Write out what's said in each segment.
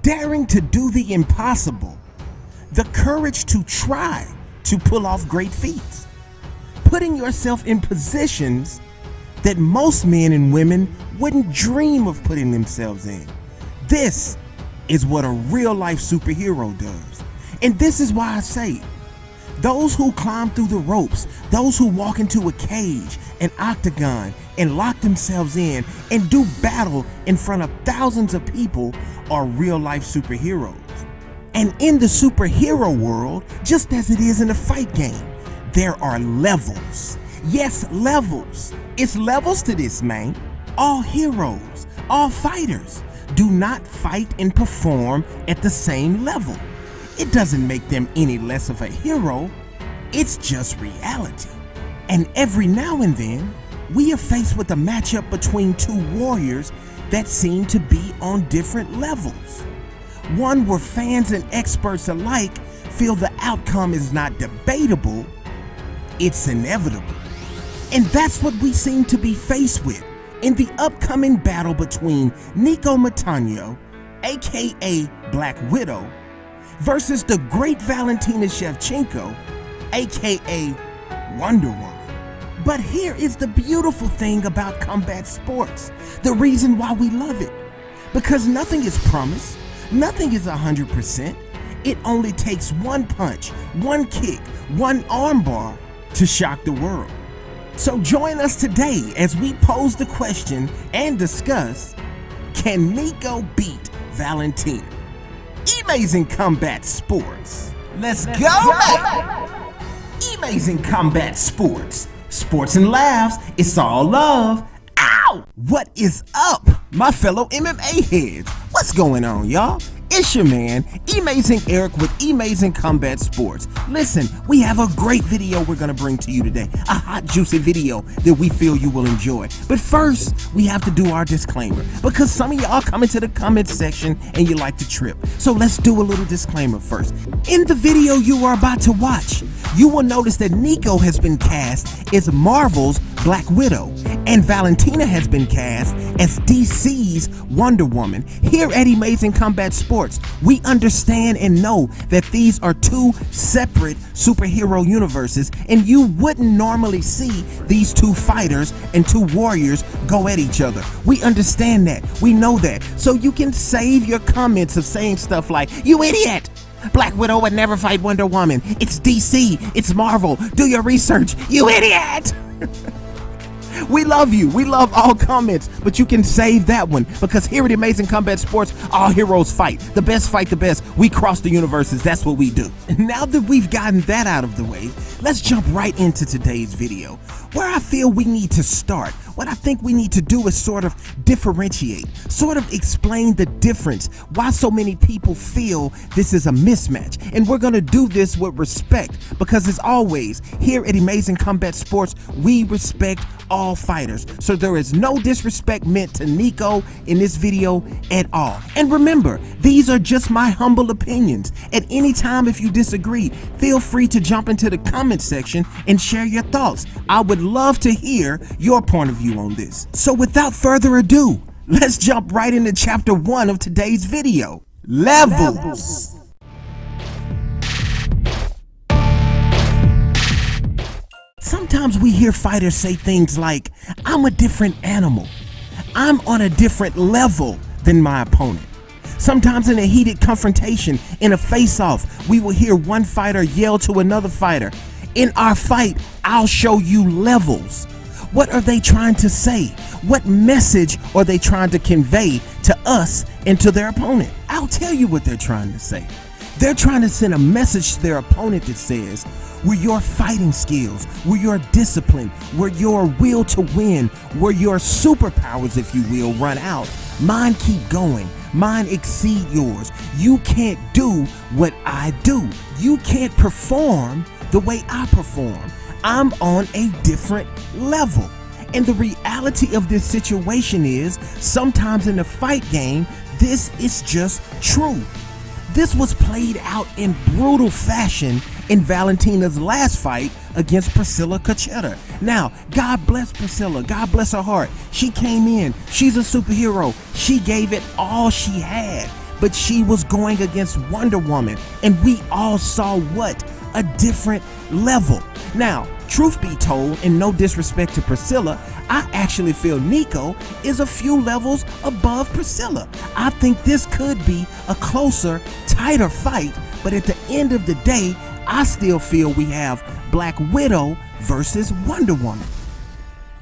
daring to do the impossible, the courage to try to pull off great feats, putting yourself in positions that most men and women wouldn't dream of putting themselves in. This is what a real-life superhero does. And this is why I say, those who climb through the ropes, those who walk into a cage, an octagon, and lock themselves in and do battle in front of thousands of people are real-life superheroes. And in the superhero world, just as it is in a fight game, there are levels. Yes, levels. It's levels to this, man. All heroes, all fighters do not fight and perform at the same level. It doesn't make them any less of a hero. It's just reality. And every now and then, we are faced with a matchup between two warriors that seem to be on different levels. One where fans and experts alike feel the outcome is not debatable, it's inevitable. And that's what we seem to be faced with in the upcoming battle between Nicco Montano, aka Black Widow, versus the great Valentina Shevchenko, aka Wonder Woman. But here is the beautiful thing about combat sports, the reason why we love it. Because nothing is promised, nothing is 100%. It only takes one punch, one kick, one armbar to shock the world. So join us today as we pose the question and discuss, can Nicco beat Valentina? Amazing Combat Sports. Let's go! Amazing Combat Sports. Sports and laughs, it's all love. Ow! What is up, my fellow MMA heads? What's going on, y'all? It's your man, Amazing Eric with Amazing Combat Sports. Listen, we have a great video we're gonna bring to you today. A hot, juicy video that we feel you will enjoy. But first, we have to do our disclaimer because some of y'all come into the comments section and you like to trip. So let's do a little disclaimer first. In the video you are about to watch, you will notice that Nicco has been cast as Marvel's Black Widow, and Valentina has been cast as DC's Wonder Woman. Here at Amazing Combat Sports, we understand and know that these are two separate superhero universes, and you wouldn't normally see these two fighters and two warriors go at each other. We understand that. We know that. So you can save your comments of saying stuff like, "You idiot! Black Widow would never fight Wonder Woman. It's DC. It's Marvel. Do your research. You idiot!" We love you. We love all comments, but you can save that one because here at Amazing Combat Sports, all heroes fight. The best fight the best. We cross the universes. That's what we do. Now that we've gotten that out of the way, let's jump right into today's video. Where I feel we need to start, what I think we need to do is sort of differentiate, sort of explain the difference, why so many people feel this is a mismatch. And we're going to do this with respect because as always, here at Amazing Combat Sports, we respect all fighters. So there is no disrespect meant to Nicco in this video at all. And remember, these are just my humble opinions. At any time if you disagree, feel free to jump into the comment section and share your thoughts. I would love to hear your point of view on this. So without further ado, let's jump right into chapter 1 of today's video. Levels. Sometimes we hear fighters say things like, "I'm a different animal. I'm on a different level than my opponent." Sometimes in a heated confrontation, in a face-off, we will hear one fighter yell to another fighter, "In our fight, I'll show you levels." What are they trying to say? What message are they trying to convey to us and to their opponent? I'll tell you what they're trying to say. They're trying to send a message to their opponent that says, where your fighting skills, where your discipline, where your will to win, where your superpowers, if you will, run out, mine keep going. Mine exceed yours. You can't do what I do. You can't perform the way I perform. I'm on a different level. And the reality of this situation is, sometimes in the fight game, this is just true. This was played out in brutal fashion in Valentina's last fight against Priscilla Cachoeira. Now, God bless Priscilla, God bless her heart. She came in, she's a superhero. She gave it all she had. but she was going against Wonder Woman, and we all saw what? A different level. Now, truth be told, and no disrespect to Priscilla, I actually feel Nicco is a few levels above Priscilla. I think this could be a closer, tighter fight, but at the end of the day, I still feel we have Black Widow versus Wonder Woman.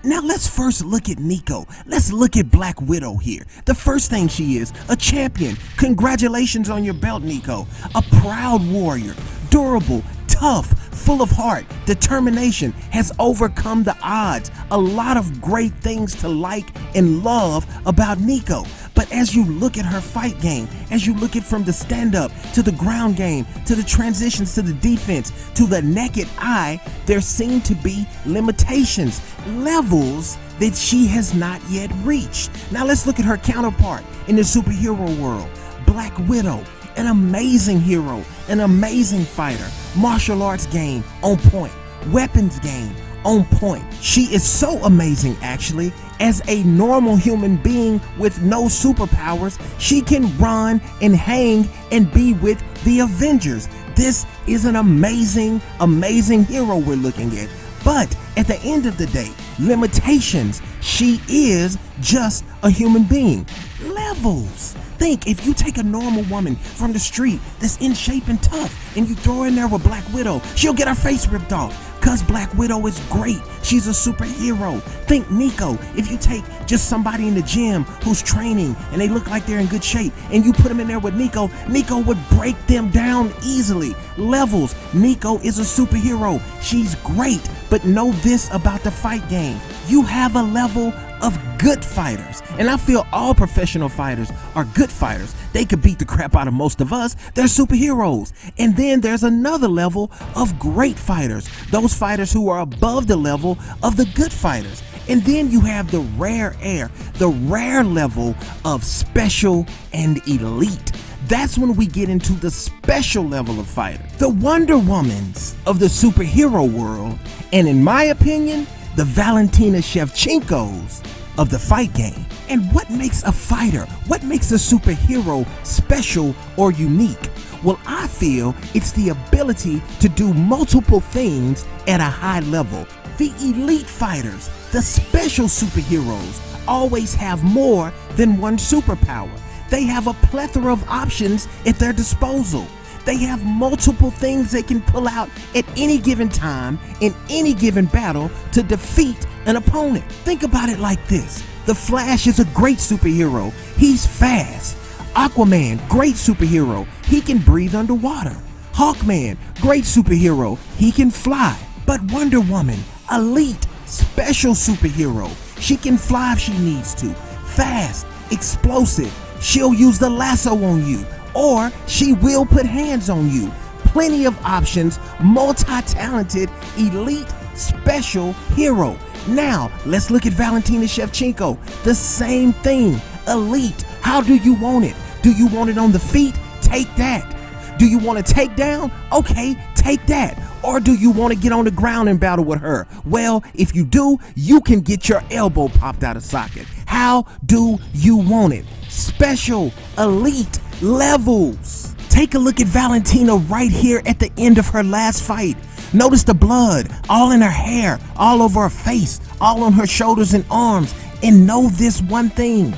Now let's first look at Nicco. Let's look at Black Widow here. The first thing she is, a champion. Congratulations on your belt, Nicco. A proud warrior, durable, tough, full of heart, determination, has overcome the odds. A lot of great things to like and love about Nicco. But as you look at her fight game, as you look at from the stand-up to the ground game, to the transitions to the defense, to the naked eye, there seem to be limitations, levels that she has not yet reached. Now let's look at her counterpart in the superhero world, Black Widow. An amazing hero, an amazing fighter, martial arts game on point, weapons game on point. She is so amazing actually. As a normal human being with no superpowers, she can run and hang and be with the Avengers. This is an amazing, amazing hero we're looking at. But at the end of the day, limitations. She is just a human being. Levels. Think, if you take a normal woman from the street that's in shape and tough and you throw her in there with Black Widow, she'll get her face ripped off. Cause Black Widow is great. She's a superhero. Think Nicco. If you take just somebody in the gym who's training and they look like they're in good shape and you put them in there with Nicco, Nicco would break them down easily. Levels. Nicco is a superhero. She's great. But know this about the fight game. You have a level of good fighters. And I feel all professional fighters are good fighters. They could beat the crap out of most of us. They're superheroes. And then there's another level of great fighters. Those fighters who are above the level of the good fighters. And then you have the rare air, the rare level of special and elite. That's when we get into the special level of fighter. The Wonder Womans of the superhero world, and in my opinion, the Valentina Shevchenkos of the fight game. And what makes a fighter, what makes a superhero special or unique? Well, I feel it's the ability to do multiple things at a high level. The elite fighters, the special superheroes, always have more than one superpower. They have a plethora of options at their disposal. They have multiple things they can pull out at any given time in any given battle to defeat an opponent. Think about it like this. The Flash is a great superhero. He's fast. Aquaman, great superhero. He can breathe underwater. Hawkman, great superhero. He can fly. But Wonder Woman, elite, special superhero. She can fly if she needs to. Fast, explosive. She'll use the lasso on you, or she will put hands on you. Plenty of options, multi-talented, elite, special hero. Now, let's look at Valentina Shevchenko. The same thing, elite. How do you want it? Do you want it on the feet? Take that. Do you want to take down? Okay, take that. Or do you want to get on the ground and battle with her? Well, if you do, you can get your elbow popped out of socket. How do you want it? Special, elite, levels. Take a look at Valentina right here at the end of her last fight. Notice the blood all in her hair, all over her face, all on her shoulders and arms. And know this one thing,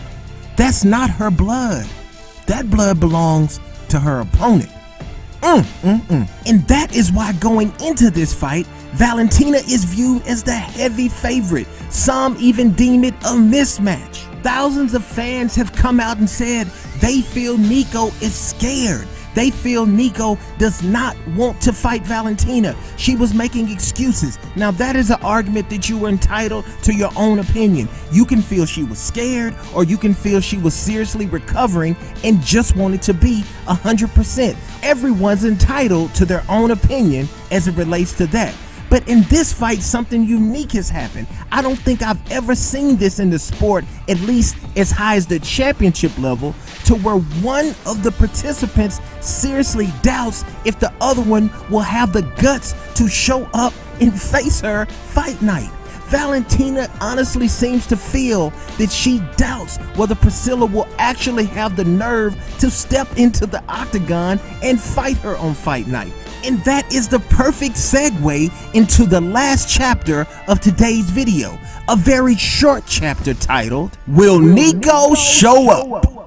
that's not her blood. That blood belongs to her opponent. And that is why going into this fight, Valentina is viewed as the heavy favorite. Some even deem it a mismatch. Thousands of fans have come out and said they feel Nicco is scared. They feel Nicco does not want to fight Valentina. She was making excuses. Now that is an argument that you were entitled to your own opinion. You can feel she was scared, or you can feel she was seriously recovering and just wanted to be 100%. Everyone's entitled to their own opinion as it relates to that. But in this fight, something unique has happened. I don't think I've ever seen this in the sport, at least as high as the championship level, to where one of the participants seriously doubts if the other one will have the guts to show up and face her fight night. Valentina honestly seems to feel that she doubts whether Priscilla will actually have the nerve to step into the octagon and fight her on fight night. And that is the perfect segue into the last chapter of today's video, a very short chapter titled, Will Nicco Show Up?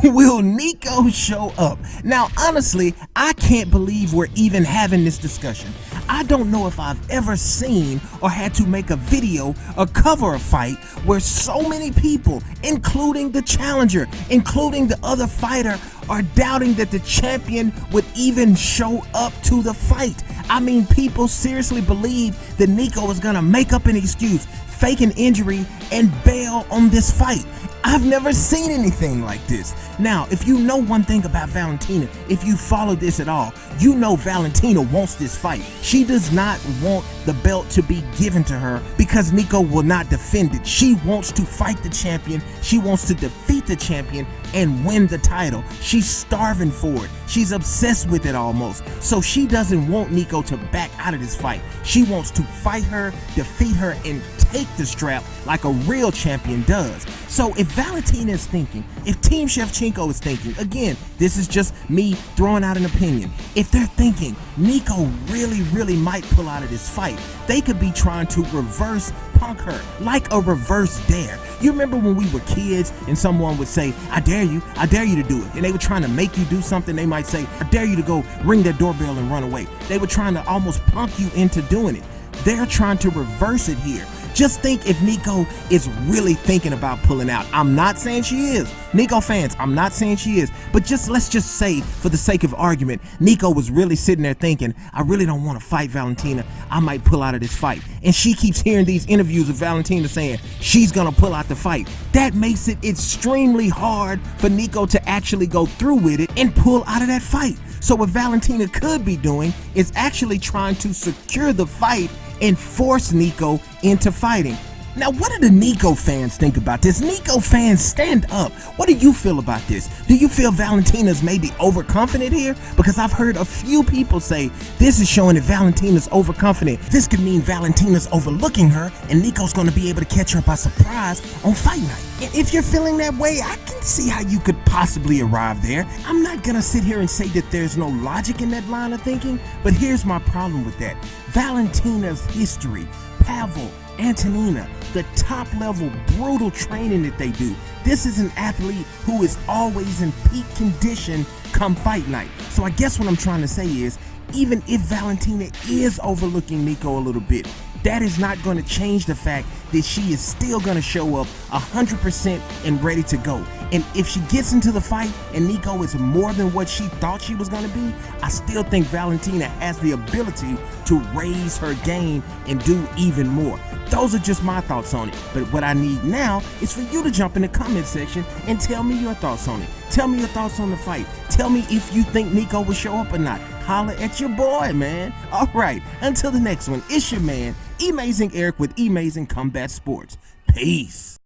Will Nicco show up? Now, honestly, I can't believe we're even having this discussion. I don't know if I've ever seen or had to make a video or cover a fight where so many people, including the challenger, including the other fighter, are doubting that the champion would even show up to the fight. I mean, people seriously believe that Nicco is gonna make up an excuse, fake an injury, and bail on this fight. I've never seen anything like this. Now, if you know one thing about Valentina, if you follow this at all, you know Valentina wants this fight. She does not want the belt to be given to her because Nicco will not defend it. She wants to fight the champion. She wants to defeat the champion and win the title. She's starving for it. She's obsessed with it almost. So she doesn't want Nicco to back out of this fight. She wants to fight her, defeat her, and take the strap like a real champion does. So if Valentina is thinking, if Team Shevchenko is thinking, again, this is just me throwing out an opinion, if they're thinking Nicco really might pull out of this fight, they could be trying to reverse punk her, like a reverse dare. You remember when we were kids and someone would say, I dare you to do it. And they were trying to make you do something. They might say, I dare you to go ring their doorbell and run away. They were trying to almost punk you into doing it. They're trying to reverse it here. Just think if Nicco is really thinking about pulling out. I'm not saying she is. Nicco fans, I'm not saying she is. But let's just say, for the sake of argument, Nicco was really sitting there thinking, I really don't want to fight Valentina. I might pull out of this fight. And she keeps hearing these interviews of Valentina saying she's going to pull out the fight. That makes it extremely hard for Nicco to actually go through with it and pull out of that fight. So what Valentina could be doing is actually trying to secure the fight and force Nicco into fighting. Now, what do the Nicco fans think about this? Nicco fans, stand up. What do you feel about this? Do you feel Valentina's maybe overconfident here? Because I've heard a few people say this is showing that Valentina's overconfident. This could mean Valentina's overlooking her and Nicco's going to be able to catch her by surprise on fight night. And if you're feeling that way, I can see how you could possibly arrive there. I'm not going to sit here and say that there's no logic in that line of thinking, but here's my problem with that. Valentina's history, Pavel, Antonina, the top level brutal training that they do. This is an athlete who is always in peak condition come fight night. So I guess what I'm trying to say is, even if Valentina is overlooking Nicco a little bit, that is not going to change the fact that she is still going to show up 100% and ready to go. And if she gets into the fight and Nicco is more than what she thought she was going to be, I still think Valentina has the ability to raise her game and do even more. Those are just my thoughts on it. But what I need now is for you to jump in the comment section and tell me your thoughts on it. Tell me your thoughts on the fight. Tell me if you think Nicco will show up or not. Holla at your boy, man. All right, until the next one, it's your man, Amazing Eric with Amazing Combat Sports. Peace.